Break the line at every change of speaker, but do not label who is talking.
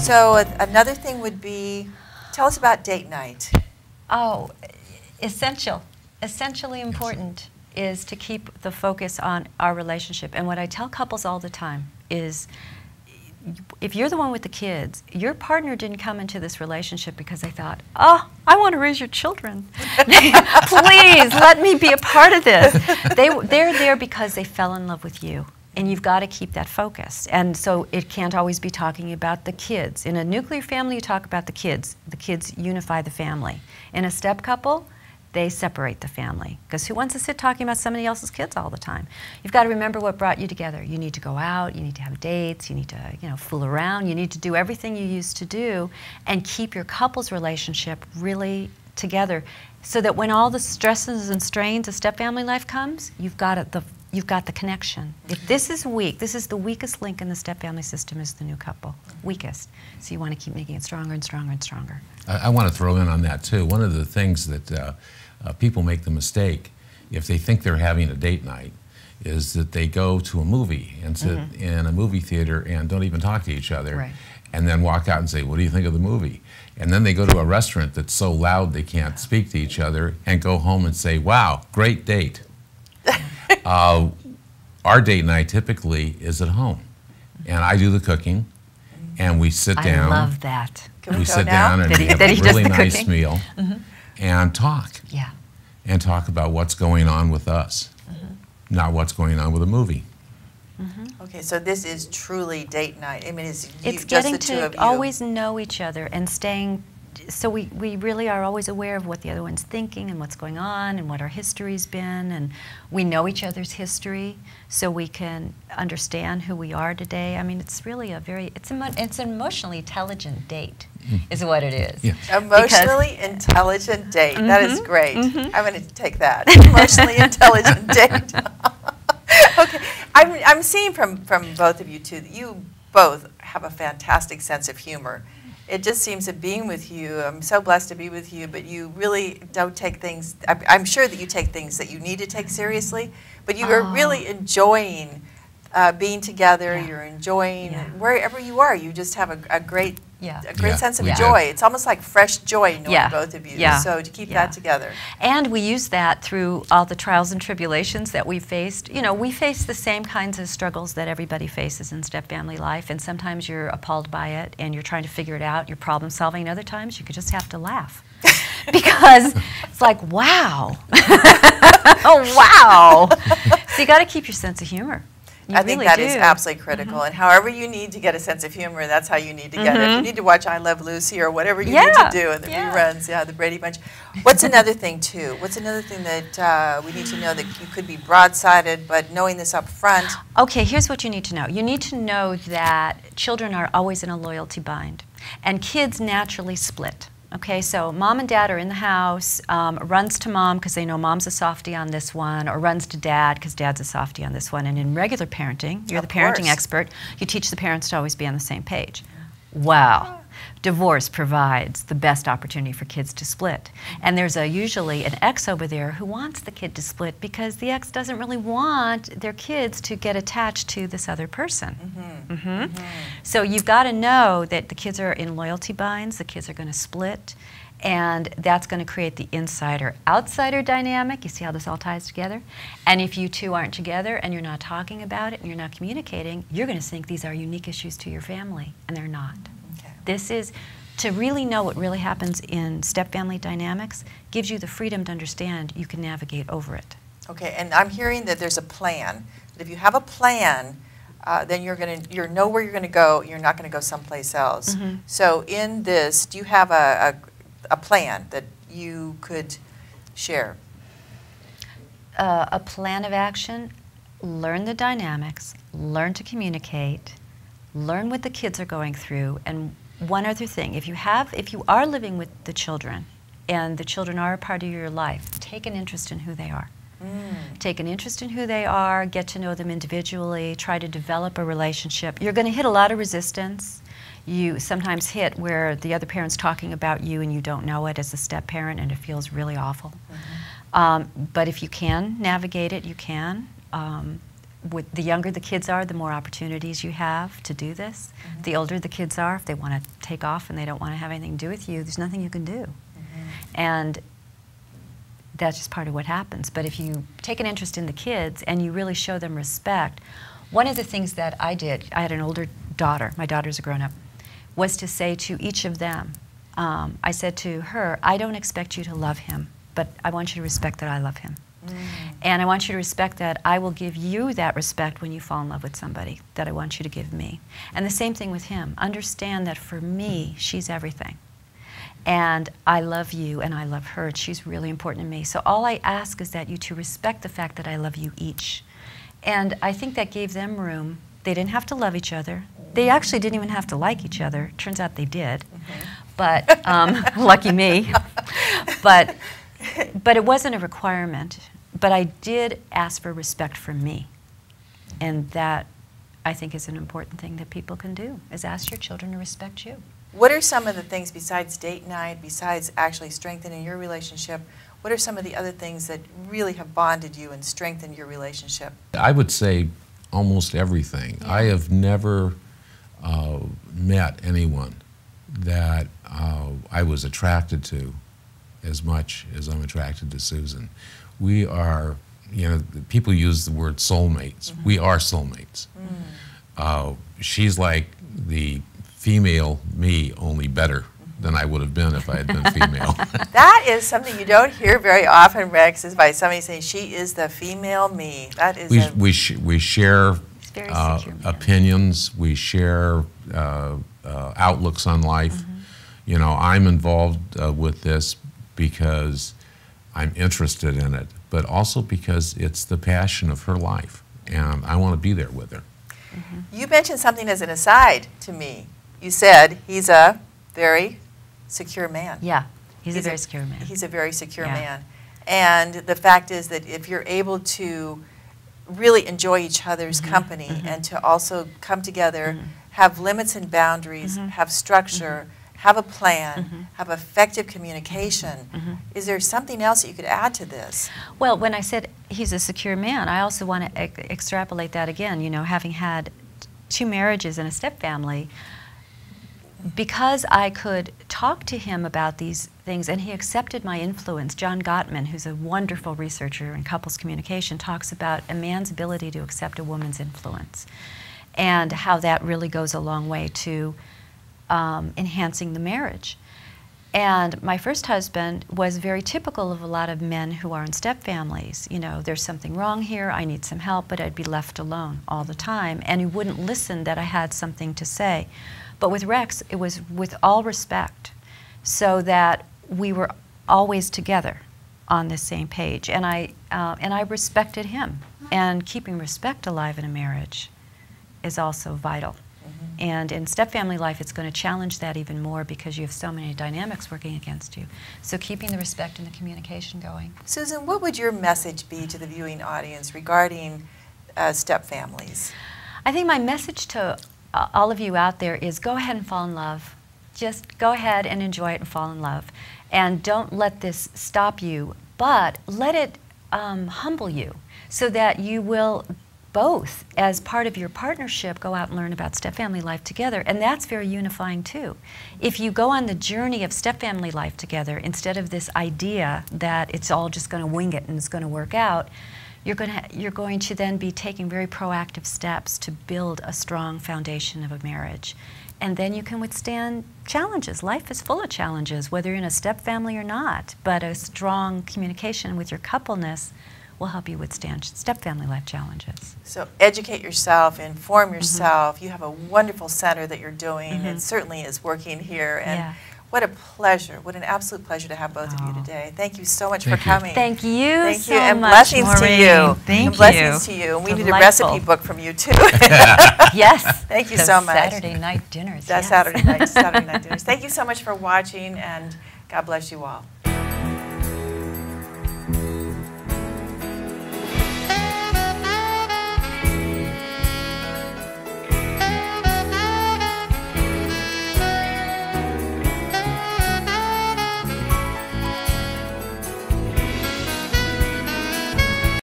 So another thing would be, tell us about date night.
Oh, essentially important is to keep the focus on our relationship. And what I tell couples all the time is, if you're the one with the kids, your partner didn't come into this relationship because they thought, oh, I want to raise your children. Please, let me be a part of this. They're there because they fell in love with you. And you've got to keep that focus. And so it can't always be talking about the kids. In a nuclear family, you talk about the kids. The kids unify the family. In a step couple, they separate the family. Because who wants to sit talking about somebody else's kids all the time? You've got to remember what brought you together. You need to go out, you need to have dates, you need to, fool around, you need to do everything you used to do and keep your couple's relationship really together so that when all the stresses and strains of step family life comes, you've got the connection. If this is weak, this is the weakest link in the step family system is the new couple. Weakest. So you want to keep making it stronger and stronger and stronger.
I want to throw in on that too. One of the things that people make the mistake if they think they're having a date night is that they go to a movie and sit in a movie theater and don't even talk to each other.
Right.
And then walk out and say, what do you think of the movie? And then they go to a restaurant that's so loud they can't speak to each other and go home and say, wow, great date. Our date night typically is at home. And I do the cooking, and we sit down.
I love that.
We sit down and we have a really nice meal and talk.
Yeah.
And talk about what's going on with us, not what's going on with a movie.
Okay, so this is truly date night. I mean, it's
It's
just
getting
the two of
to
you.
always know each other and staying, so we really are always aware of what the other one's thinking and what's going on and what our history's been, and we know each other's history so we can understand who we are today. I mean, it's really it's an emotionally intelligent date is what it is.
Yeah.
Emotionally intelligent date. That is great. I'm going to take that. Emotionally intelligent date. Okay, I'm seeing from both of you two that you both have a fantastic sense of humor. It just seems that being with you, I'm so blessed to be with you, but you really don't take things, I'm sure that you take things that you need to take seriously, but you are really enjoying being together, you're enjoying wherever you are, you just have a great sense of joy. It's almost like fresh joy knowing both of you, so to keep that together.
And we use that through all the trials and tribulations that we've faced. You know, we face the same kinds of struggles that everybody faces in step family life, and sometimes you're appalled by it and you're trying to figure it out, you're problem solving, and other times you could just have to laugh. Because it's like, wow. Oh, wow. So you got to keep your sense of humor.
I think that is absolutely critical. And however you need to get a sense of humor, that's how you need to get it. If you need to watch I Love Lucy or whatever you need to do in the reruns, the Brady Bunch. What's another thing, too? What's another thing that we need to know that you could be broadsided, but knowing this up front?
Okay, here's what you need to know. You need to know that children are always in a loyalty bind, and kids naturally split. Okay, so mom and dad are in the house, runs to mom because they know mom's a softie on this one, or runs to dad because dad's a softie on this one. And in regular parenting, you're the parenting expert, you teach the parents to always be on the same page. Wow. Divorce provides the best opportunity for kids to split. And there's usually an ex over there who wants the kid to split because the ex doesn't really want their kids to get attached to this other person. So you've got to know that the kids are in loyalty binds, the kids are going to split, and that's going to create the insider-outsider dynamic. You see how this all ties together? And if you two aren't together and you're not talking about it and you're not communicating, you're going to think these are unique issues to your family, and they're not. This is, to really know what really happens in step-family dynamics, gives you the freedom to understand you can navigate over it.
Okay, and I'm hearing that there's a plan. That if you have a plan, then you know where you're going to go. You're not going to go someplace else. So in this, do you have a plan that you could share?
A plan of action, learn the dynamics, learn to communicate, learn what the kids are going through, and one other thing, if you are living with the children and the children are a part of your life, take an interest in who they are. Take an interest in who they are, get to know them individually, try to develop a relationship. You're going to hit a lot of resistance. You sometimes hit where the other parent's talking about you and you don't know it as a step parent, and it feels really awful. But if you can navigate it, you can. the younger the kids are, the more opportunities you have to do this. The older the kids are, if they want to take off and they don't want to have anything to do with you, there's nothing you can do. And that's just part of what happens. But if you take an interest in the kids and you really show them respect, one of the things that I did, I had an older daughter, my daughter's a grown-up, was to say to each of them, I said to her, I don't expect you to love him, but I want you to respect that I love him. And I want you to respect that I will give you that respect when you fall in love with somebody that I want you to give me. And the same thing with him. Understand that for me, she's everything. And I love you and I love her, and she's really important to me. So all I ask is that you to respect the fact that I love you each. And I think that gave them room. They didn't have to love each other. They actually didn't even have to like each other. Turns out they did. But lucky me. But it wasn't a requirement. But I did ask for respect from me. And that, I think, is an important thing that people can do, is ask your children to respect you.
What are some of the things besides date night, besides actually strengthening your relationship, what are some of the other things that really have bonded you and strengthened your relationship?
I would say almost everything. Yeah. I have never met anyone that I was attracted to as much as I'm attracted to Susan. We are, you know, people use the word soulmates. We are soulmates. She's like the female me, only better than I would have been if I had been female.
That is something you don't hear very often, Rex, is by somebody saying she is the female me. That is
we share opinions. We share outlooks on life. You know, I'm involved with this because I'm interested in it, but also because it's the passion of her life, and I want to be there with her.
You mentioned something as an aside to me. You said he's a very secure man.
Yeah, he's a very secure man.
He's a very secure man. And the fact is that if you're able to really enjoy each other's company and to also come together, have limits and boundaries, have structure, have a plan, have effective communication, is there something else that you could add to this?
Well, when I said he's a secure man, I also want to extrapolate that again. You know, having had 2 marriages and a stepfamily, because I could talk to him about these things and he accepted my influence. John Gottman, who's a wonderful researcher in couples communication, talks about a man's ability to accept a woman's influence and how that really goes a long way to enhancing the marriage. And my first husband was very typical of a lot of men who are in stepfamilies. You know, there's something wrong here, I need some help, but I'd be left alone all the time. And he wouldn't listen that I had something to say. But with Rex, it was with all respect, so that we were always together on the same page. And I respected him. And keeping respect alive in a marriage is also vital. And in stepfamily life, it's going to challenge that even more because you have so many dynamics working against you. So keeping the respect and the communication going.
Susan, what would your message be to the viewing audience regarding stepfamilies?
I think my message to all of you out there is go ahead and fall in love. Just go ahead and enjoy it and fall in love. And don't let this stop you, but let it humble you so that you will both, as part of your partnership, go out and learn about stepfamily life together. And that's very unifying too. If you go on the journey of stepfamily life together, instead of this idea that it's all just going to wing it and it's going to work out, you're going to then be taking very proactive steps to build a strong foundation of a marriage. And then you can withstand challenges. Life is full of challenges, whether you're in a stepfamily or not. But a strong communication with your coupleness will help you withstand stepfamily life challenges.
So educate yourself, inform yourself. You have a wonderful center that you're doing. It certainly is working here. And what a pleasure, what an absolute pleasure to have both of you today. Thank you so much for coming.
Thank you so much,
and blessings
Maureen.
to you.
Thank
and blessings to you. And we need a recipe book from you too.
Yes.
Thank you so much.
Saturday night dinners.
That's Saturday night dinners. Thank you so much for watching, and God bless you all.